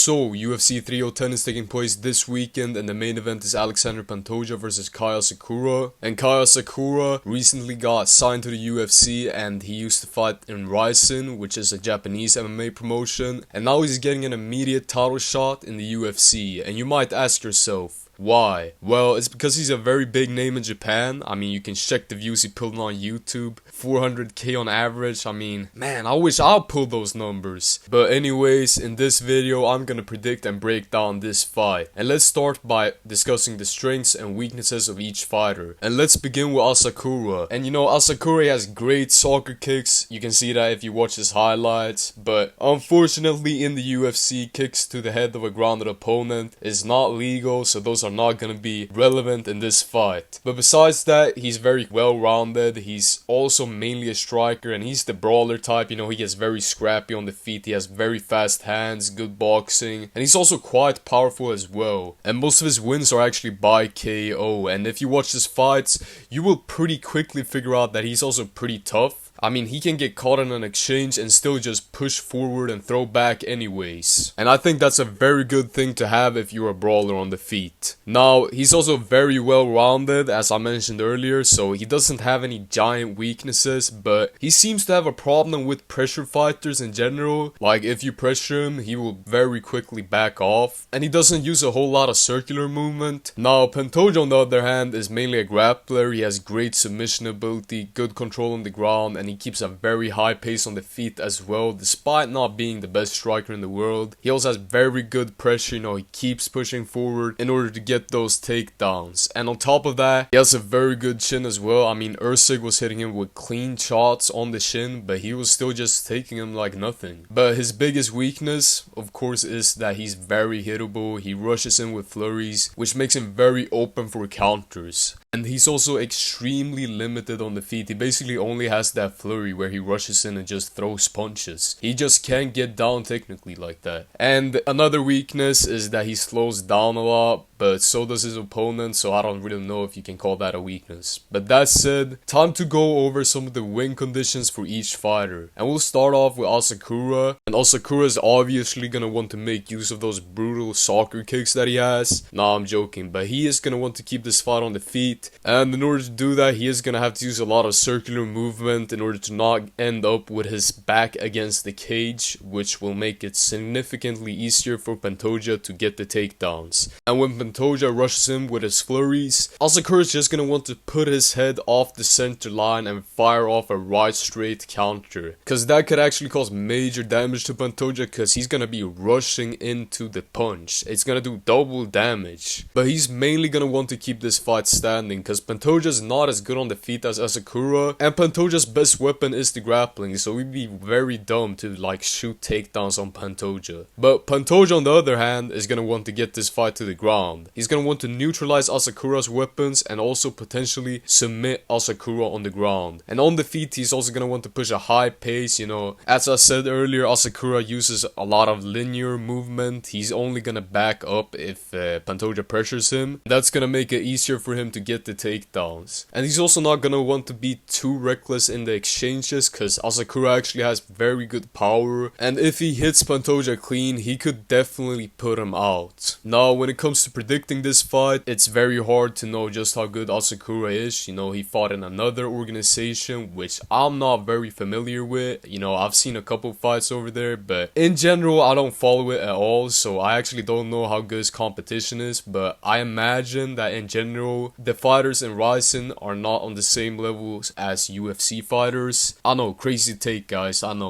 So, UFC 310 is taking place this weekend, and the main event is Alexander Pantoja versus Asakura. And Asakura recently got signed to the UFC, and he used to fight in Ryzen, which is a Japanese MMA promotion. And now he's getting an immediate title shot in the UFC. And you might ask yourself, why? Well, it's because he's a very big name in Japan. I mean, you can check the views he pulled on YouTube. 400k on average. I mean, man, I wish I'll pull those numbers. But anyways, in this video, I'm gonna predict and break down this fight. And let's start by discussing the strengths and weaknesses of each fighter. And let's begin with Asakura. And you know, Asakura has great soccer kicks. You can see that if you watch his highlights. But unfortunately, in the UFC, kicks to the head of a grounded opponent is not legal, so those are not going to be relevant in this fight. But besides that, he's very well-rounded. He's also mainly a striker, and he's the brawler type. You know, he gets very scrappy on the feet. He has very fast hands, good boxing, and he's also quite powerful as well. And most of his wins are actually by KO. And if you watch his fights, you will pretty quickly figure out that he's also pretty tough. I mean, he can get caught in an exchange and still just push forward and throw back anyways. And I think that's a very good thing to have if you're a brawler on the feet. Now, he's also very well-rounded, as I mentioned earlier, so he doesn't have any giant weaknesses, but he seems to have a problem with pressure fighters in general. Like, if you pressure him, he will very quickly back off, and he doesn't use a whole lot of circular movement. Now, Pantoja, on the other hand, is mainly a grappler. He has great submission ability, good control on the ground, and he keeps a very high pace on the feet as well, despite not being the best striker in the world. He also has very good pressure. You know, he keeps pushing forward in order to get those takedowns. And on top of that, he has a very good chin as well. I mean, Usyk was hitting him with clean shots on the shin, but he was still just taking him like nothing. But his biggest weakness, of course, is that he's very hittable. He rushes in with flurries, which makes him very open for counters. And he's also extremely limited on the feet. He basically only has that flurry where he rushes in and just throws punches. He just can't get down technically like that. And another weakness is that he slows down a lot, but so does his opponent, so I don't really know if you can call that a weakness. But that said, time to go over some of the win conditions for each fighter. And we'll start off with Asakura. And Asakura is obviously gonna want to make use of those brutal soccer kicks that he has. Nah, I'm joking, but he is gonna want to keep this fight on the feet. And in order to do that, he is gonna have to use a lot of circular movement in order to not end up with his back against the cage, which will make it significantly easier for Pantoja to get the takedowns. And when Pantoja rushes him with his flurries, Asakura is just gonna want to put his head off the center line and fire off a right straight counter, because that could actually cause major damage to Pantoja, because he's gonna be rushing into the punch. It's gonna do double damage. But he's mainly gonna want to keep this fight standing, because Pantoja is not as good on the feet as Asakura, and Pantoja's best weapon is the grappling, so we'd be very dumb to like shoot takedowns on Pantoja. But Pantoja, on the other hand, is gonna want to get this fight to the ground. He's gonna want to neutralize Asakura's weapons and also potentially submit Asakura on the ground. And on the feet, he's also gonna want to push a high pace. You know, as I said earlier, Asakura uses a lot of linear movement. He's only gonna back up if Pantoja pressures him. That's gonna make it easier for him to get the takedowns. And he's also not gonna want to be too reckless in the exchanges, because Asakura actually has very good power, and if he hits Pantoja clean, he could definitely put him out. Now, when it comes to predicting this fight, it's very hard to know just how good Asakura is. You know, he fought in another organization, which I'm not very familiar with. You know, I've seen a couple fights over there, but in general, I don't follow it at all, so I actually don't know how good his competition is, but I imagine that in general, the fighters in Ryzen are not on the same levels as UFC fighters. I know, crazy take, guys. I know.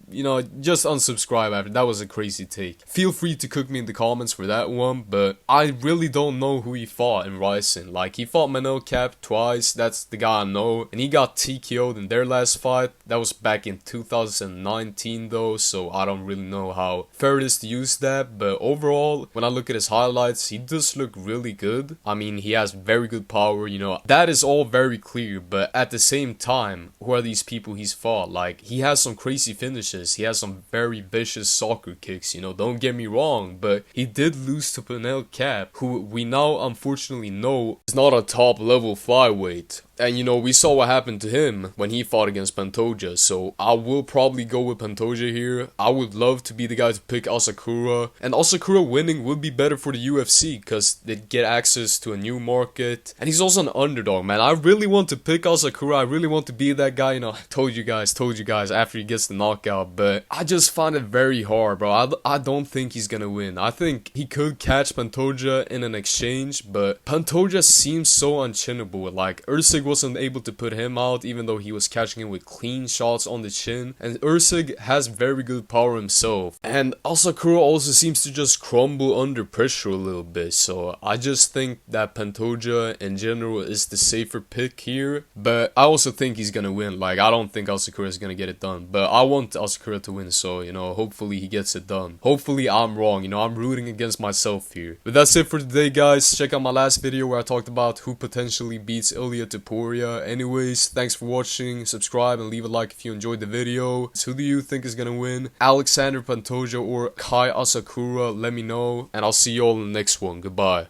You know, just unsubscribe after. That was a crazy take. Feel free to cook me in the comments for that one, but I really don't know who he fought in Ryzen. Like, he fought Manel Cap twice. That's the guy I know. And he got TKO'd in their last fight. That was back in 2019 though, so I don't really know how fair it is to use that. But overall, when I look at his highlights, he does look really good. I mean, he has very good power, you know. That is all very clear, but at the same time, who are these people he's fought? Like, he has some crazy finishes. He has some very vicious soccer kicks, you know, don't get me wrong, but he did lose to Manel Cap, who we now unfortunately know is not a top level flyweight. And you know, we saw what happened to him when he fought against Pantoja, so I will probably go with Pantoja here. I would love to be the guy to pick Asakura, and Asakura winning would be better for the UFC because they'd get access to a new market, and he's also an underdog, man. I really want to pick Asakura. I really want to be that guy, you know. I told you guys after he gets the knockout, but I just find it very hard, bro. I don't think he's gonna win. I think he could catch Pantoja in an exchange, but Pantoja seems so unchinnable. Like, Usyk wasn't able to put him out, even though he was catching him with clean shots on the chin, and Usyk has very good power himself, and Asakura also seems to just crumble under pressure a little bit, so I just think that Pantoja in general is the safer pick here, but I also think he's gonna win. Like, I don't think Asakura is gonna get it done, but I want Asakura to win, so, you know, hopefully he gets it done. Hopefully I'm wrong, you know, I'm rooting against myself here. But that's it for today, guys. Check out my last video where I talked about who potentially beats Ilya Topuria. Anyways, thanks for watching, subscribe and leave a like if you enjoyed the video. So who do you think is gonna win? Alexander Pantoja or Kai Asakura? Let me know, and I'll see you all in the next one. Goodbye.